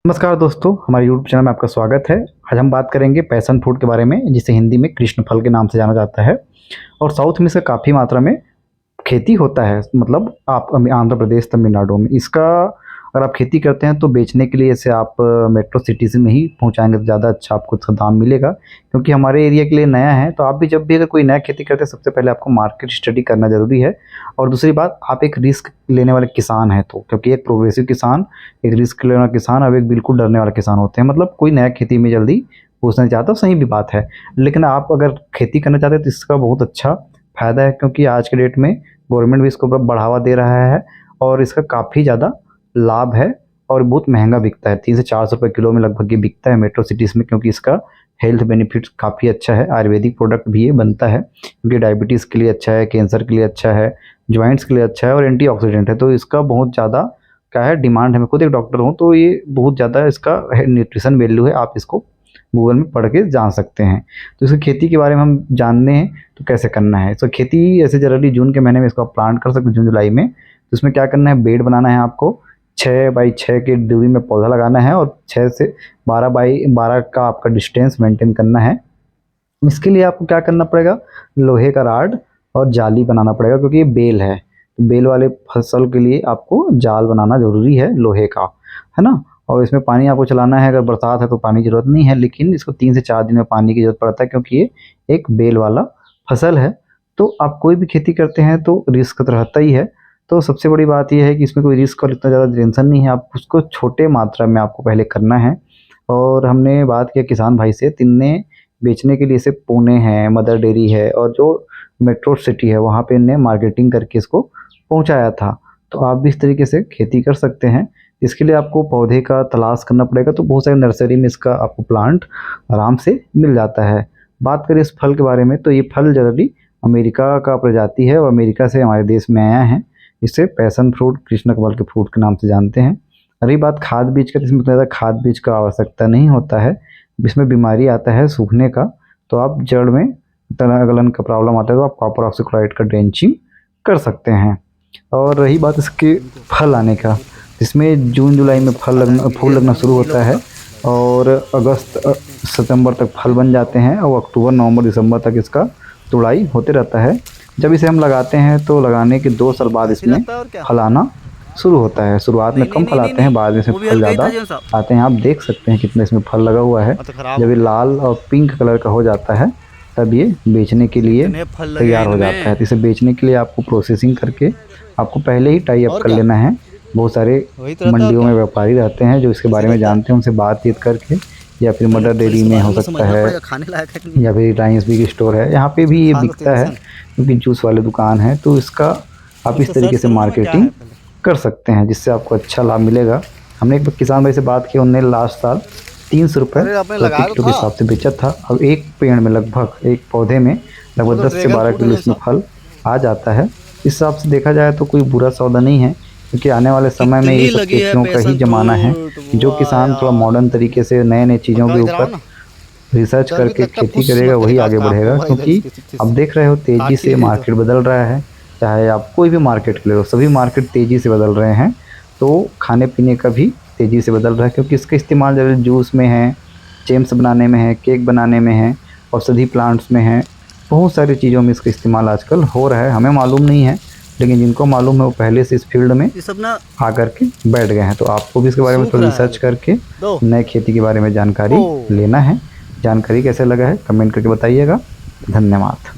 नमस्कार दोस्तों, हमारे यूट्यूब चैनल में आपका स्वागत है। आज हम बात करेंगे पैशन फ्रूट के बारे में, जिसे हिंदी में कृष्ण फल के नाम से जाना जाता है। और साउथ में इसका काफ़ी मात्रा में खेती होता है, मतलब आप आंध्र प्रदेश, तमिलनाडु में इसका अगर आप खेती करते हैं तो बेचने के लिए इसे आप मेट्रो सिटीज़ में ही पहुंचाएंगे तो ज़्यादा अच्छा आपको इसका दाम मिलेगा, क्योंकि हमारे एरिया के लिए नया है। तो आप भी जब भी अगर कोई नया खेती करते हैं, सबसे पहले आपको मार्केट स्टडी करना ज़रूरी है। और दूसरी बात, आप एक रिस्क लेने वाले किसान हैं, तो क्योंकि एक प्रोग्रेसिव किसान, एक रिस्क लेने वाला किसान और एक बिल्कुल डरने वाला किसान होते हैं। मतलब कोई नया खेती में जल्दी घुसना चाहता, सही भी बात है। लेकिन आप अगर खेती करना चाहते हैं तो इसका बहुत अच्छा फ़ायदा है, क्योंकि आज के डेट में गवर्नमेंट भी इसको बढ़ावा दे रहा है और इसका काफ़ी ज़्यादा लाभ है। और बहुत महंगा बिकता है, 300 से 400 रुपये किलो में लगभग ये बिकता है मेट्रो सिटीज़ में, क्योंकि इसका हेल्थ बेनिफिट्स काफ़ी अच्छा है। आयुर्वेदिक प्रोडक्ट भी ये बनता है, क्योंकि डायबिटीज़ के लिए अच्छा है, कैंसर के लिए अच्छा है, जॉइंट्स के लिए अच्छा है और एंटीऑक्सीडेंट है। तो इसका बहुत ज़्यादा क्या है डिमांड है। मैं खुद एक डॉक्टर हूँ, तो ये बहुत ज़्यादा इसका न्यूट्रिशन वैल्यू है। आप इसको गूगल में पढ़ के जान सकते हैं। तो इसकी खेती के बारे में हम जानने हैं तो कैसे करना है। तो खेती ऐसे जनरली जून के महीने में इसको आप प्लांट कर सकते हैं, जून जुलाई में। तो इसमें क्या करना है, बेड बनाना है आपको, 6 बाई 6 की दूरी में पौधा लगाना है और 6 से 12 बाई 12 का आपका डिस्टेंस मेंटेन करना है। इसके लिए आपको क्या करना पड़ेगा, लोहे का राड और जाली बनाना पड़ेगा, क्योंकि ये बेल है। तो बेल वाले फसल के लिए आपको जाल बनाना ज़रूरी है लोहे का, है ना। और इसमें पानी आपको चलाना है, अगर बरसात है तो पानी की ज़रूरत नहीं है, लेकिन इसको 3 से 4 दिन में पानी की ज़रूरत पड़ता है, क्योंकि ये एक बेल वाला फसल है। तो आप कोई भी खेती करते हैं तो रिस्क तो रहता ही है। तो सबसे बड़ी बात यह है कि इसमें कोई रिस्क और इतना ज़्यादा टेंशन नहीं है। आप उसको छोटे मात्रा में आपको पहले करना है। और हमने बात किया किसान भाई से, तिनने बेचने के लिए इसे पुणे है, मदर डेयरी है और जो मेट्रो सिटी है वहाँ पे इनने मार्केटिंग करके इसको पहुँचाया था। तो आप भी इस तरीके से खेती कर सकते हैं। इसके लिए आपको पौधे का तलाश करना पड़ेगा, तो बहुत सारे नर्सरी में इसका आपको प्लांट आराम से मिल जाता है। बात करें इस फल के बारे में, तो ये फल जनरली अमेरिका का प्रजाति है और अमेरिका से हमारे देश में आया है। इसे पैशन फ्रूट, कृष्ण कमल के फ्रूट के नाम से जानते हैं। रही बात खाद बीज का, तो इसमें उतना ज़्यादा खाद बीज का आवश्यकता नहीं होता है। इसमें बीमारी आता है सूखने का, तो आप जड़ में तना गलन का प्रॉब्लम आता है तो आप कॉपर ऑक्सीक्लोराइड का ड्रेंचिंग कर सकते हैं। और रही बात इसके फल आने का, इसमें जून जुलाई में फूल लगना शुरू होता है और अगस्त सितंबर तक फल बन जाते हैं और अक्टूबर नवंबर दिसंबर तक इसका तुड़ाई होते रहता है। जब इसे हम लगाते हैं तो लगाने के 2 साल बाद इसमें फल आना शुरू होता है। शुरुआत में कम फल आते हैं, बाद में से फल ज़्यादा आते हैं। आप देख सकते हैं कितना इसमें फल लगा हुआ है। जब ये लाल और पिंक कलर का हो जाता है तब ये बेचने के लिए तैयार हो जाता है। तो इसे बेचने के लिए आपको प्रोसेसिंग करके आपको पहले ही टाई अप कर लेना है। बहुत सारे मंडियों में व्यापारी रहते हैं जो इसके बारे में जानते हैं, उनसे बातचीत करके, या फिर मदर डेयरी में हो सकता है, या फिर रिलायंस बिग स्टोर है, यहाँ पे भी ये बिकता है, क्योंकि जूस वाले दुकान है। तो इसका आप इस तरीके से मार्केटिंग कर सकते हैं, जिससे आपको अच्छा लाभ मिलेगा। हमने एक किसान भाई से बात की, उन्होंने लास्ट साल 300 रुपये प्रति किलो के हिसाब से बेचा था। अब एक पेड़ में लगभग, एक पौधे में लगभग 10 से 12 किलो इसमें फल आ जाता है। इस हिसाब से देखा जाए तो कोई बुरा सौदा नहीं है, क्योंकि आने वाले समय में ये सब खेतियों का ही ज़माना है। जो किसान थोड़ा मॉडर्न तरीके से नए नए चीज़ों के ऊपर रिसर्च करके खेती करेगा वही आगे बढ़ेगा, क्योंकि अब देख रहे हो तेज़ी से मार्केट बदल रहा है। चाहे आप कोई भी मार्केट ले लो, सभी मार्केट तेज़ी से बदल रहे हैं। तो खाने पीने का भी तेज़ी से बदल रहा है, क्योंकि इसका इस्तेमाल जैसे जूस में है, जेम्स बनाने में है, केक बनाने में है, औषधि प्लांट्स में है, बहुत सारी चीज़ों में इसका इस्तेमाल आजकल हो रहा है। हमें मालूम नहीं है, लेकिन जिनको मालूम है वो पहले से इस फील्ड में आकर के बैठ गए हैं। तो आपको भी इसके बारे में थोड़ा रिसर्च करके नए खेती के बारे में जानकारी लेना है। जानकारी कैसे लगा है कमेंट करके बताइएगा। धन्यवाद।